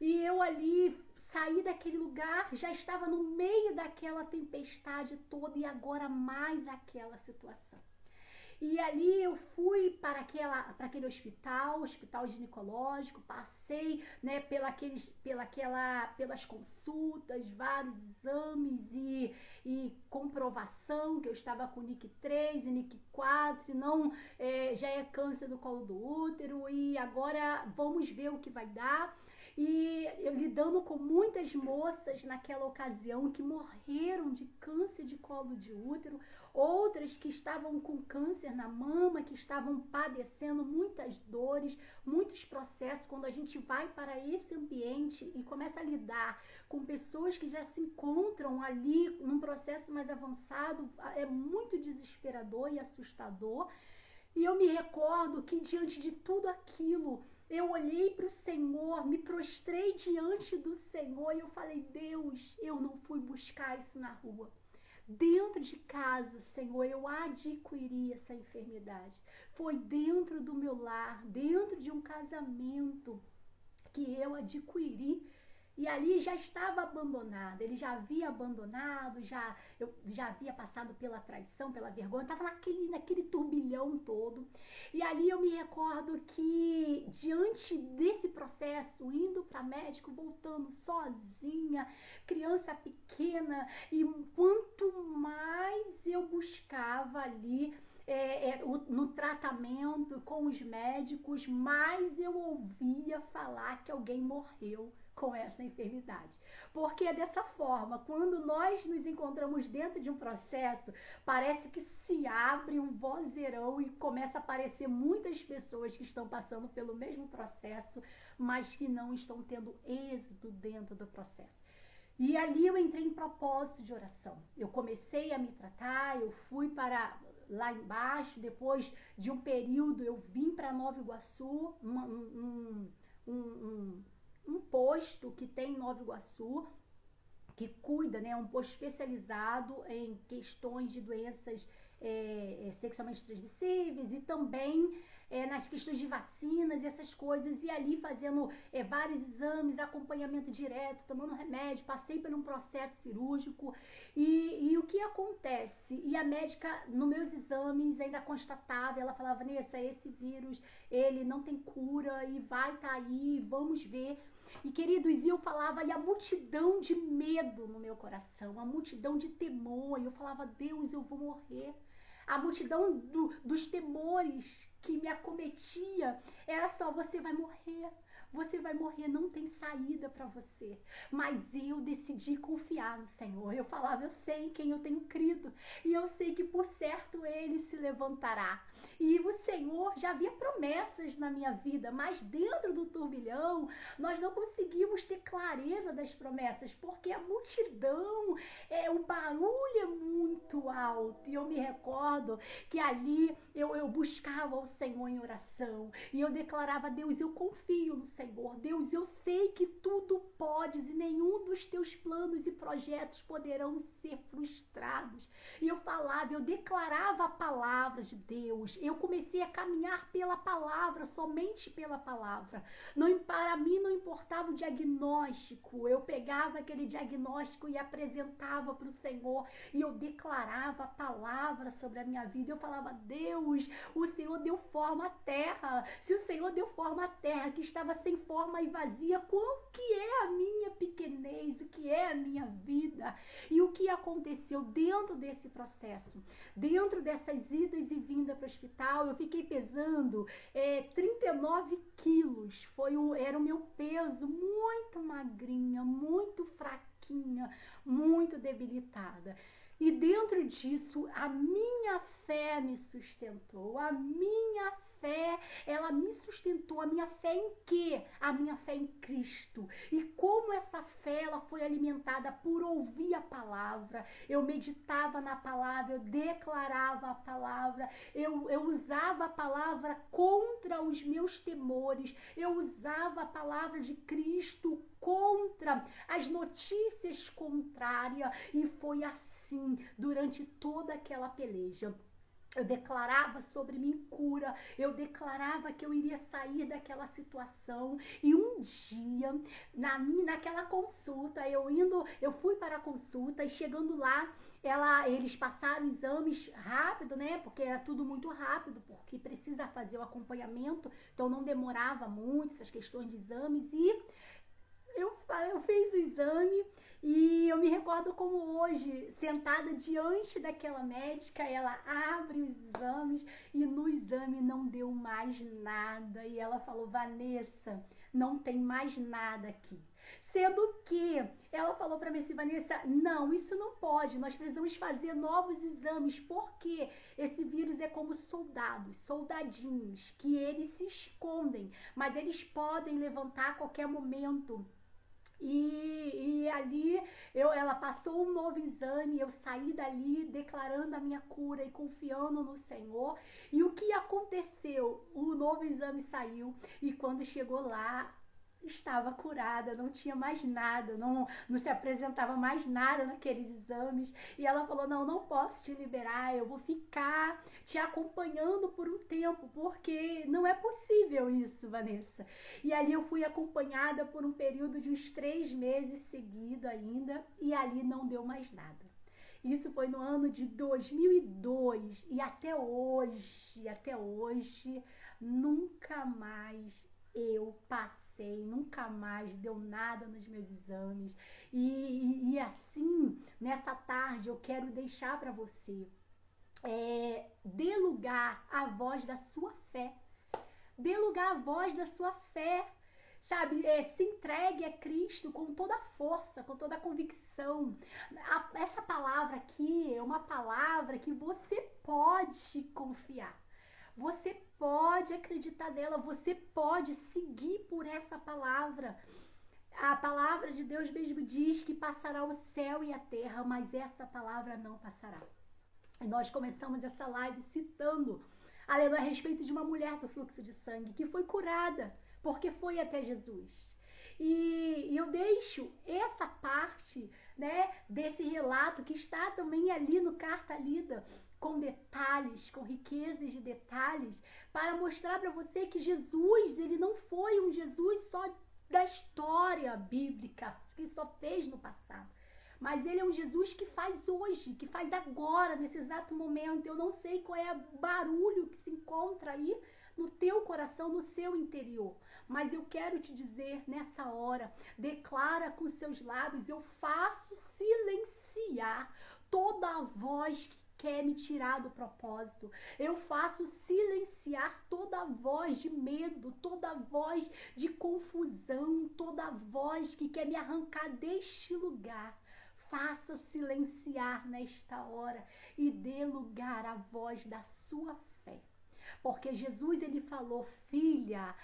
E eu ali saí daquele lugar, já estava no meio daquela tempestade toda e agora mais aquela situação. E ali eu fui para aquele hospital ginecológico, passei, né, pelas consultas, vários exames e comprovação que eu estava com NIC 3 e NIC 4, não, já é câncer do colo do útero e agora vamos ver o que vai dar. E eu lidando com muitas moças naquela ocasião que morreram de câncer de colo de útero, outras que estavam com câncer na mama, que estavam padecendo muitas dores, muitos processos. Quando a gente vai para esse ambiente e começa a lidar com pessoas que já se encontram ali num processo mais avançado, é muito desesperador e assustador. E eu me recordo que diante de tudo aquilo, eu olhei para o Senhor, me prostrei diante do Senhor e eu falei, Deus, eu não fui buscar isso na rua. Dentro de casa, Senhor, eu adquiri essa enfermidade. Foi dentro do meu lar, dentro de um casamento que eu adquiri. E ali já estava abandonado, ele já havia abandonado, eu já havia passado pela traição, pela vergonha, estava naquele turbilhão todo. E ali eu me recordo que diante desse processo, indo para médico, voltando sozinha, criança pequena, e quanto mais eu buscava ali no tratamento com os médicos, mais eu ouvia falar que alguém morreu com essa enfermidade. Porque é dessa forma, quando nós nos encontramos dentro de um processo, parece que se abre um vozeirão e começa a aparecer muitas pessoas que estão passando pelo mesmo processo, mas que não estão tendo êxito dentro do processo. E ali eu entrei em propósito de oração. Eu comecei a me tratar, eu fui para lá embaixo, depois de um período eu vim para Nova Iguaçu, um posto que tem em Nova Iguaçu, que cuida, né, um posto especializado em questões de doenças sexualmente transmissíveis e também nas questões de vacinas e essas coisas, e ali fazendo vários exames, acompanhamento direto, tomando remédio, passei por um processo cirúrgico e o que acontece? E a médica, nos meus exames, ainda constatava, ela falava, Vanessa, esse vírus, ele não tem cura e vai estar aí, vamos ver. E queridos, eu falava, e a multidão de medo no meu coração, a multidão de temor, e eu falava, Deus, eu vou morrer. A multidão dos temores que me acometia era só, você vai morrer, não tem saída para você. Mas eu decidi confiar no Senhor. Eu falava, eu sei em quem eu tenho crido e eu sei que por certo Ele se levantará. E o Senhor já havia promessas na minha vida, mas dentro do turbilhão nós não conseguimos ter clareza das promessas, porque a multidão, o barulho é muito alto. E eu me recordo que ali eu buscava o Senhor em oração e eu declarava, Deus, eu confio no Senhor, Deus, eu sei que tudo podes e nenhum dos teus planos e projetos poderão ser frustrados. E eu falava, eu declarava a palavra de Deus, eu comecei a caminhar pela palavra, somente pela palavra. Não, para mim não importava o diagnóstico, eu pegava aquele diagnóstico e apresentava para o Senhor e eu declarava a palavra sobre a minha vida. Eu falava, Deus, o Senhor deu forma à terra. Se o Senhor deu forma à terra que estava sem forma e vazia, qual que é a minha pequenez, o que é a minha vida? E o que aconteceu dentro desse processo? Dentro dessas idas e vindas para o hospital, eu fiquei pesando 39 quilos. Era o meu peso, muito magrinha, muito fraquinha, muito debilitada. E dentro disso, a minha fé me sustentou. A minha fé, ela me sustentou. A minha fé em quê? A minha fé em Cristo. E como essa fé, ela foi alimentada por ouvir a palavra. Eu meditava na palavra, eu declarava a palavra, eu usava a palavra contra os meus temores. Eu usava a palavra de Cristo contra as notícias contrárias. E foi assim durante toda aquela peleja. Eu declarava sobre mim cura, eu declarava que eu iria sair daquela situação. E um dia, naquela consulta, eu fui para a consulta e chegando lá, eles passaram exames rápido, né? Porque era tudo muito rápido, porque precisa fazer o acompanhamento, então não demorava muito essas questões de exames. E eu fiz o exame e eu me recordo como hoje, sentada diante daquela médica, ela abre os exames e no exame não deu mais nada. E ela falou: Vanessa, não tem mais nada aqui. Sendo que ela falou para mim assim: Vanessa, não, isso não pode, nós precisamos fazer novos exames, porque esse vírus é como soldados, soldadinhos, que eles se escondem, mas eles podem levantar a qualquer momento. E ali ela passou um novo exame, eu saí dali declarando a minha cura e confiando no Senhor. E o que aconteceu? O novo exame saiu e quando chegou lá, estava curada, não tinha mais nada, não se apresentava mais nada naqueles exames. E ela falou: não, não posso te liberar, eu vou ficar te acompanhando por um tempo, porque não é possível isso, Vanessa. E ali eu fui acompanhada por um período de uns 3 meses seguido ainda, e ali não deu mais nada. Isso foi no ano de 2002 e até hoje, nunca mais eu passei, nunca mais deu nada nos meus exames. E assim, nessa tarde, eu quero deixar para você, dê lugar à voz da sua fé. Dê lugar à voz da sua fé, sabe? Se entregue a Cristo com toda a força, com toda a convicção. Essa palavra aqui é uma palavra que você pode confiar. Você pode acreditar nela, você pode seguir por essa palavra. A palavra de Deus mesmo diz que passará o céu e a terra, mas essa palavra não passará. E nós começamos essa live citando, aleluia, a respeito de uma mulher do fluxo de sangue que foi curada porque foi até Jesus. E eu deixo essa parte, né, desse relato que está também ali no Carta Lida, com detalhes, com riquezas de detalhes, para mostrar para você que Jesus, ele não foi um Jesus só da história bíblica, que só fez no passado. Mas ele é um Jesus que faz hoje, que faz agora, nesse exato momento. Eu não sei qual é o barulho que se encontra aí no teu coração, no seu interior. Mas eu quero te dizer nessa hora, declara com seus lábios: eu faço silenciar toda a voz que quer me tirar do propósito. Eu faço silenciar toda a voz de medo, toda a voz de confusão, toda a voz que quer me arrancar deste lugar. Faça silenciar nesta hora e dê lugar à voz da sua fé. Porque Jesus, ele falou: filha,